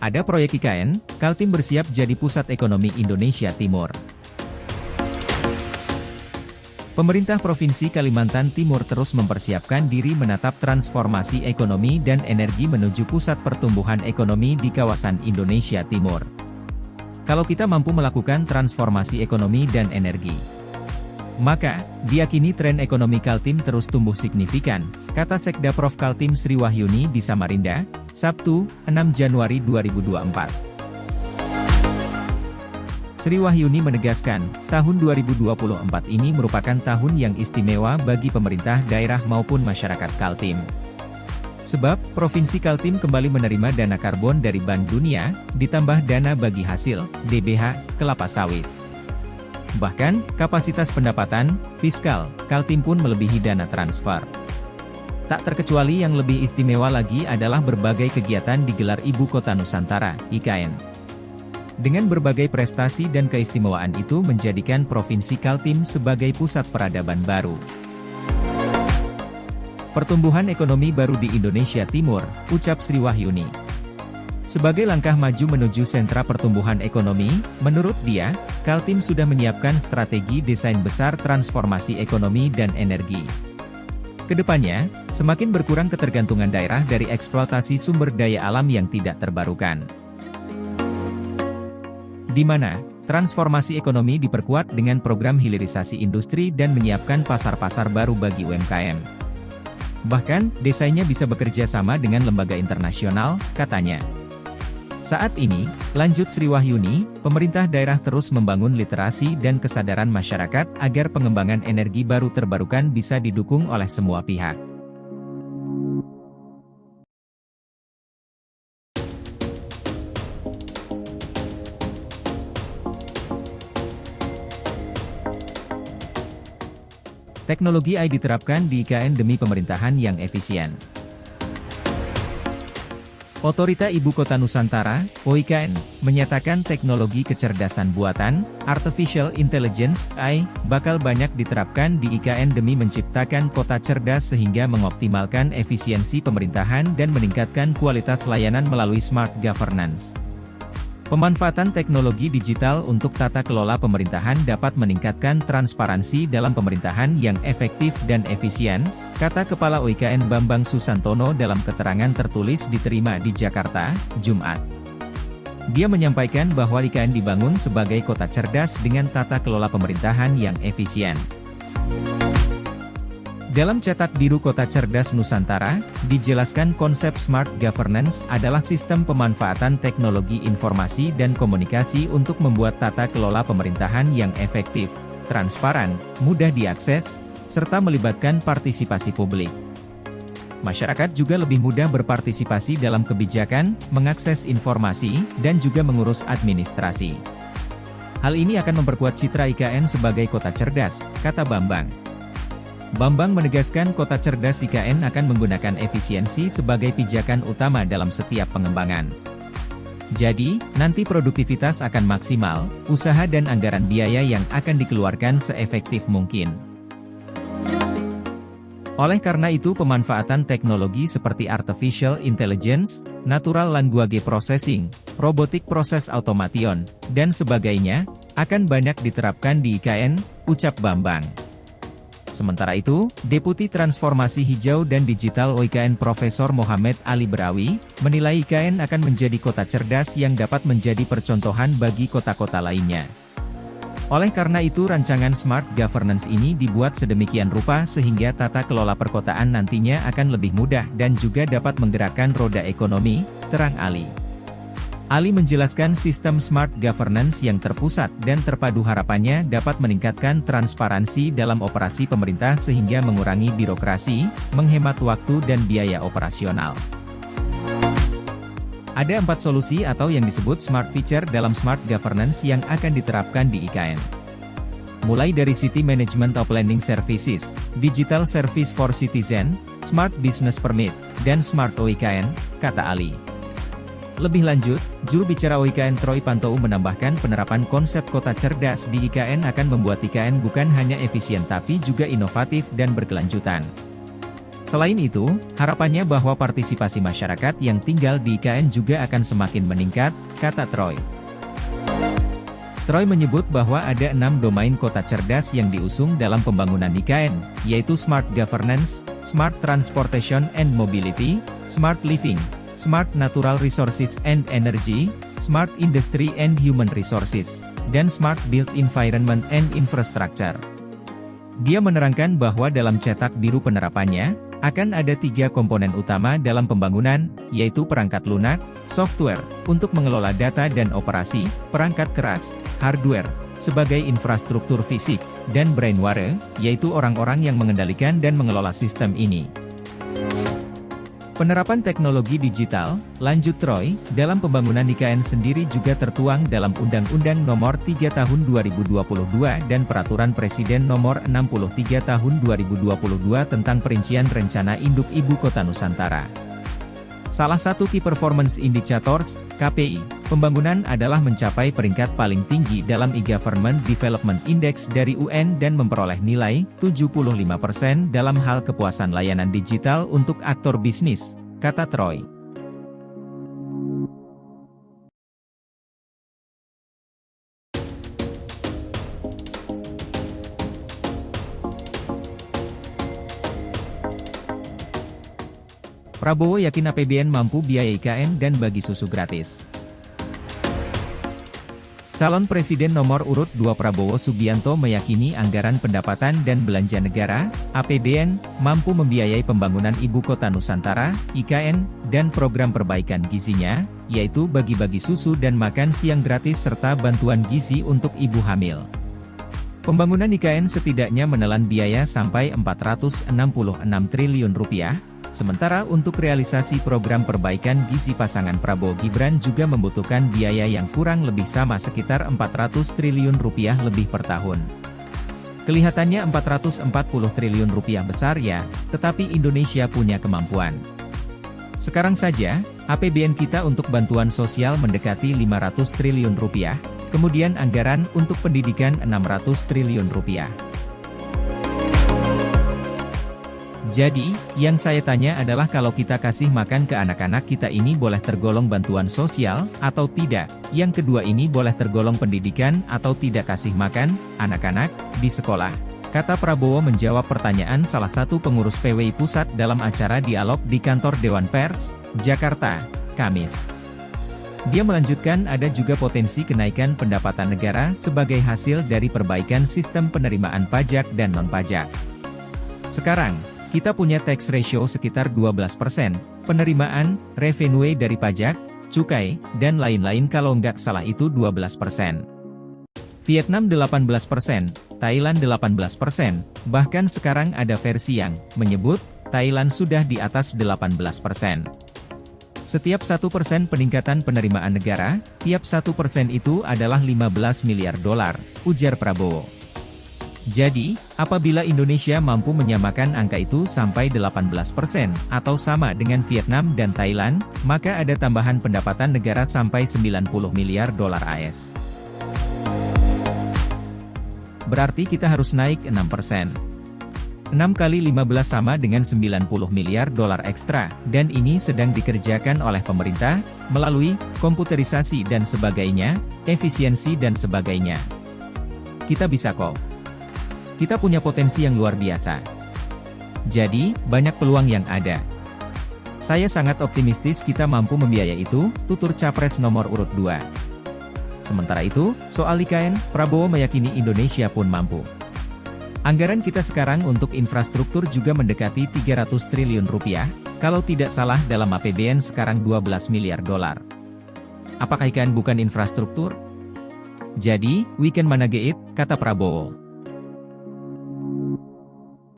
Ada proyek IKN, Kaltim bersiap jadi pusat ekonomi Indonesia Timur. Pemerintah Provinsi Kalimantan Timur terus mempersiapkan diri menatap transformasi ekonomi dan energi menuju pusat pertumbuhan ekonomi di kawasan Indonesia Timur. Kalau kita mampu melakukan transformasi ekonomi dan energi, maka, diyakini tren ekonomi Kaltim terus tumbuh signifikan, kata Sekda Prof Kaltim Sri Wahyuni di Samarinda, Sabtu, 6 Januari 2024. Sri Wahyuni menegaskan, tahun 2024 ini merupakan tahun yang istimewa bagi pemerintah daerah maupun masyarakat Kaltim. Sebab, Provinsi Kaltim kembali menerima dana karbon dari Bank Dunia, ditambah dana bagi hasil, DBH, kelapa sawit. Bahkan, kapasitas pendapatan, fiskal, Kaltim pun melebihi dana transfer. Tak terkecuali yang lebih istimewa lagi adalah berbagai kegiatan digelar Ibu Kota Nusantara, IKN. Dengan berbagai prestasi dan keistimewaan itu menjadikan Provinsi Kaltim sebagai pusat peradaban baru. Pertumbuhan ekonomi baru di Indonesia Timur, ucap Sri Wahyuni. Sebagai langkah maju menuju sentra pertumbuhan ekonomi, menurut dia, Kaltim sudah menyiapkan strategi desain besar transformasi ekonomi dan energi. Kedepannya, semakin berkurang ketergantungan daerah dari eksploitasi sumber daya alam yang tidak terbarukan. Di mana, transformasi ekonomi diperkuat dengan program hilirisasi industri dan menyiapkan pasar-pasar baru bagi UMKM. Bahkan, desainnya bisa bekerja sama dengan lembaga internasional, katanya. Saat ini, lanjut Sri Wahyuni, pemerintah daerah terus membangun literasi dan kesadaran masyarakat agar pengembangan energi baru terbarukan bisa didukung oleh semua pihak. Teknologi AI diterapkan di IKN demi pemerintahan yang efisien. Otorita Ibu Kota Nusantara, OIKN, menyatakan teknologi kecerdasan buatan, Artificial Intelligence (AI), bakal banyak diterapkan di IKN demi menciptakan kota cerdas sehingga mengoptimalkan efisiensi pemerintahan dan meningkatkan kualitas layanan melalui smart governance. Pemanfaatan teknologi digital untuk tata kelola pemerintahan dapat meningkatkan transparansi dalam pemerintahan yang efektif dan efisien, kata Kepala OIKN Bambang Susantono dalam keterangan tertulis diterima di Jakarta, Jumat. Dia menyampaikan bahwa IKN dibangun sebagai kota cerdas dengan tata kelola pemerintahan yang efisien. Dalam cetak biru Kota Cerdas Nusantara, dijelaskan konsep Smart Governance adalah sistem pemanfaatan teknologi informasi dan komunikasi untuk membuat tata kelola pemerintahan yang efektif, transparan, mudah diakses, serta melibatkan partisipasi publik. Masyarakat juga lebih mudah berpartisipasi dalam kebijakan, mengakses informasi, dan juga mengurus administrasi. Hal ini akan memperkuat citra IKN sebagai kota cerdas, kata Bambang. Bambang menegaskan kota cerdas IKN akan menggunakan efisiensi sebagai pijakan utama dalam setiap pengembangan. Jadi, nanti produktivitas akan maksimal, usaha dan anggaran biaya yang akan dikeluarkan seefektif mungkin. Oleh karena itu pemanfaatan teknologi seperti Artificial Intelligence, Natural Language Processing, Robotic Process Automation, dan sebagainya, akan banyak diterapkan di IKN, ucap Bambang. Sementara itu, Deputi Transformasi Hijau dan Digital OIKN Profesor Mohamed Ali Berawi, menilai IKN akan menjadi kota cerdas yang dapat menjadi percontohan bagi kota-kota lainnya. Oleh karena itu rancangan Smart Governance ini dibuat sedemikian rupa sehingga tata kelola perkotaan nantinya akan lebih mudah dan juga dapat menggerakkan roda ekonomi, terang Ali. Ali menjelaskan sistem Smart Governance yang terpusat dan terpadu harapannya dapat meningkatkan transparansi dalam operasi pemerintah sehingga mengurangi birokrasi, menghemat waktu dan biaya operasional. Ada 4 solusi atau yang disebut Smart Feature dalam Smart Governance yang akan diterapkan di IKN. Mulai dari City Management of Landing Services, Digital Service for Citizen, Smart Business Permit, dan Smart OIKN, kata Ali. Lebih lanjut, juru bicara OIKN Troy Pantou menambahkan penerapan konsep kota cerdas di IKN akan membuat IKN bukan hanya efisien tapi juga inovatif dan berkelanjutan. Selain itu, harapannya bahwa partisipasi masyarakat yang tinggal di IKN juga akan semakin meningkat, kata Troy. Troy menyebut bahwa ada 6 domain kota cerdas yang diusung dalam pembangunan IKN, yaitu Smart Governance, Smart Transportation and Mobility, Smart Living, Smart Natural Resources and Energy, Smart Industry and Human Resources, dan Smart Built Environment and Infrastructure. Dia menerangkan bahwa dalam cetak biru penerapannya, akan ada 3 komponen utama dalam pembangunan, yaitu perangkat lunak, software, untuk mengelola data dan operasi, perangkat keras, hardware, sebagai infrastruktur fisik, dan brainware, yaitu orang-orang yang mengendalikan dan mengelola sistem ini. Penerapan teknologi digital, lanjut Troy, dalam pembangunan IKN sendiri juga tertuang dalam Undang-Undang Nomor 3 Tahun 2022 dan Peraturan Presiden Nomor 63 Tahun 2022 tentang Perincian Rencana Induk Ibu Kota Nusantara. Salah satu Key Performance Indicators, KPI, pembangunan adalah mencapai peringkat paling tinggi dalam e-Government Development Index dari UN dan memperoleh nilai 75% dalam hal kepuasan layanan digital untuk aktor bisnis, kata Troy. Prabowo yakin APBN mampu biaya IKN dan bagi susu gratis. Calon Presiden nomor urut 2 Prabowo Subianto meyakini anggaran pendapatan dan belanja negara, APBN, mampu membiayai pembangunan Ibu Kota Nusantara, IKN, dan program perbaikan gizinya, yaitu bagi-bagi susu dan makan siang gratis serta bantuan gizi untuk ibu hamil. Pembangunan IKN setidaknya menelan biaya sampai Rp466 triliun. Sementara untuk realisasi program perbaikan gizi pasangan Prabowo Gibran juga membutuhkan biaya yang kurang lebih sama sekitar Rp400 triliun lebih per tahun. Kelihatannya Rp440 triliun besar ya, tetapi Indonesia punya kemampuan. Sekarang saja, APBN kita untuk bantuan sosial mendekati Rp500 triliun, kemudian anggaran untuk pendidikan Rp600 triliun. Jadi, yang saya tanya adalah kalau kita kasih makan ke anak-anak kita ini boleh tergolong bantuan sosial, atau tidak? Yang kedua ini boleh tergolong pendidikan atau tidak kasih makan, anak-anak, di sekolah? Kata Prabowo menjawab pertanyaan salah satu pengurus PWI Pusat dalam acara dialog di kantor Dewan Pers, Jakarta, Kamis. Dia melanjutkan ada juga potensi kenaikan pendapatan negara sebagai hasil dari perbaikan sistem penerimaan pajak dan non-pajak. Sekarang, kita punya tax ratio sekitar 12%, penerimaan, revenue dari pajak, cukai, dan lain-lain kalau nggak salah itu 12%. Vietnam 18%, Thailand 18%, bahkan sekarang ada versi yang menyebut, Thailand sudah di atas 18%. Setiap 1% peningkatan penerimaan negara, tiap 1% itu adalah $15 miliar, ujar Prabowo. Jadi, apabila Indonesia mampu menyamakan angka itu sampai 18% atau sama dengan Vietnam dan Thailand, maka ada tambahan pendapatan negara sampai $90 miliar AS. Berarti kita harus naik 6%. 6 kali 15 sama dengan $90 miliar ekstra, dan ini sedang dikerjakan oleh pemerintah, melalui komputerisasi dan sebagainya, efisiensi dan sebagainya. Kita bisa kok. Kita punya potensi yang luar biasa. Jadi, banyak peluang yang ada. Saya sangat optimistis kita mampu membiayai itu, tutur Capres nomor urut 2. Sementara itu, soal IKN, Prabowo meyakini Indonesia pun mampu. Anggaran kita sekarang untuk infrastruktur juga mendekati $300 triliun, kalau tidak salah dalam APBN sekarang $12 miliar. Apakah IKN bukan infrastruktur? Jadi, we can manage it, kata Prabowo.